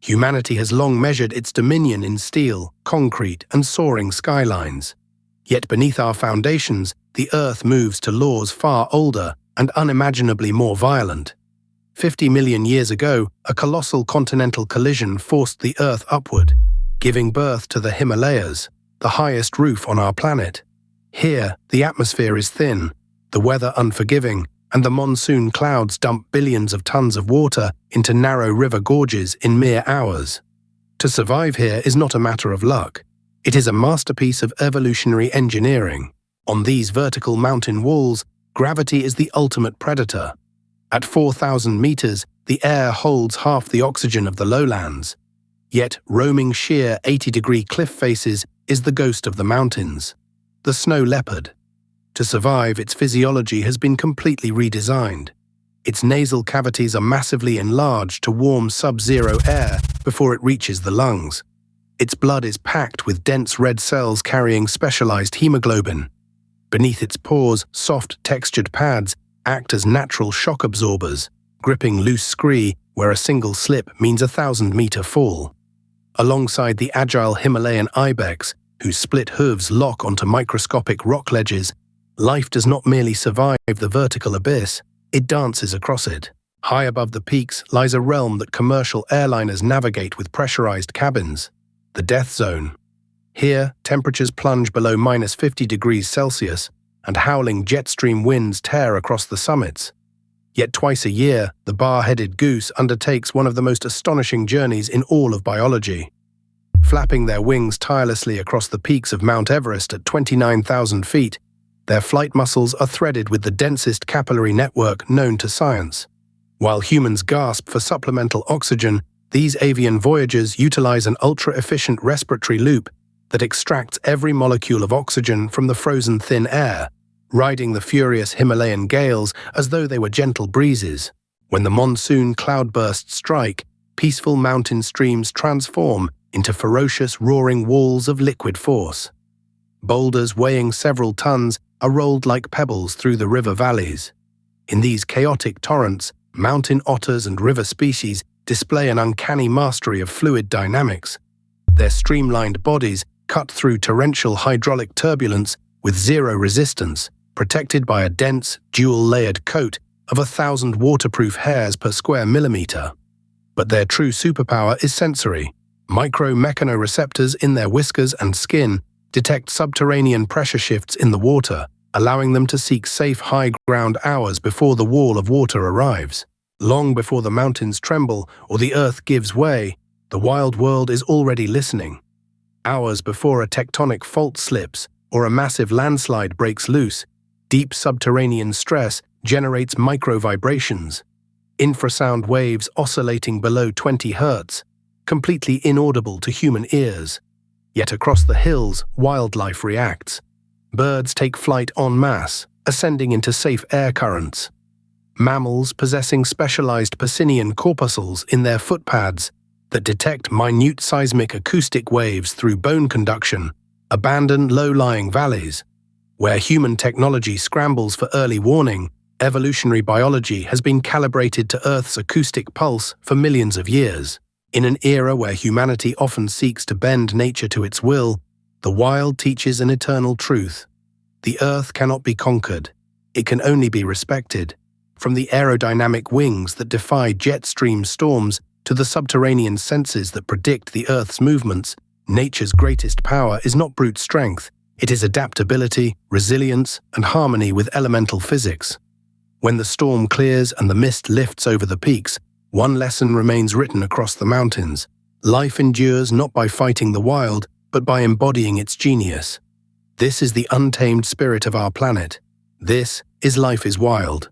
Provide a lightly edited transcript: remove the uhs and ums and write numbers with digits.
Humanity has long measured its dominion in steel, concrete, and soaring skylines. Yet beneath our foundations, the Earth moves to laws far older and unimaginably more violent. 50 million years ago, a colossal continental collision forced the Earth upward, giving birth to the Himalayas, the highest roof on our planet. Here, the atmosphere is thin, the weather unforgiving, and the monsoon clouds dump billions of tons of water into narrow river gorges in mere hours. To survive here is not a matter of luck. It is a masterpiece of evolutionary engineering. On these vertical mountain walls, gravity is the ultimate predator. At 4,000 meters, the air holds half the oxygen of the lowlands. Yet, roaming sheer 80-degree cliff faces is the ghost of the mountains, the snow leopard. To survive, its physiology has been completely redesigned. Its nasal cavities are massively enlarged to warm sub-zero air before it reaches the lungs. Its blood is packed with dense red cells carrying specialized hemoglobin. Beneath its pores, soft, textured pads act as natural shock absorbers, gripping loose scree where a single slip means a 1,000-meter fall. Alongside the agile Himalayan ibex, whose split hooves lock onto microscopic rock ledges, life does not merely survive the vertical abyss, it dances across it. High above the peaks lies a realm that commercial airliners navigate with pressurized cabins, the death zone. Here, temperatures plunge below -50 degrees Celsius, and howling jetstream winds tear across the summits. Yet twice a year, the bar-headed goose undertakes one of the most astonishing journeys in all of biology. Flapping their wings tirelessly across the peaks of Mount Everest at 29,000 feet, their flight muscles are threaded with the densest capillary network known to science. While humans gasp for supplemental oxygen, these avian voyagers utilize an ultra-efficient respiratory loop that extracts every molecule of oxygen from the frozen thin air, riding the furious Himalayan gales as though they were gentle breezes. When the monsoon cloudbursts strike, peaceful mountain streams transform into ferocious roaring walls of liquid force. Boulders weighing several tons are rolled like pebbles through the river valleys. In these chaotic torrents, mountain otters and river species display an uncanny mastery of fluid dynamics. Their streamlined bodies cut through torrential hydraulic turbulence with zero resistance, protected by a dense, dual-layered coat of 1,000 waterproof hairs per square millimeter. But their true superpower is sensory. Micro-mechanoreceptors in their whiskers and skin detect subterranean pressure shifts in the water, allowing them to seek safe high ground hours before the wall of water arrives. Long before the mountains tremble or the earth gives way, the wild world is already listening. Hours before a tectonic fault slips or a massive landslide breaks loose, deep subterranean stress generates micro-vibrations, infrasound waves oscillating below 20 Hz, completely inaudible to human ears. Yet across the hills, wildlife reacts. Birds take flight en masse, ascending into safe air currents. Mammals possessing specialized Pacinian corpuscles in their footpads that detect minute seismic acoustic waves through bone conduction abandon low-lying valleys. Where human technology scrambles for early warning, evolutionary biology has been calibrated to Earth's acoustic pulse for millions of years. In an era where humanity often seeks to bend nature to its will, the wild teaches an eternal truth. The Earth cannot be conquered. It can only be respected. From the aerodynamic wings that defy jet stream storms to the subterranean senses that predict the Earth's movements, nature's greatest power is not brute strength. It is adaptability, resilience, and harmony with elemental physics. When the storm clears and the mist lifts over the peaks, one lesson remains written across the mountains. Life endures not by fighting the wild, but by embodying its genius. This is the untamed spirit of our planet. This is Life is Wild.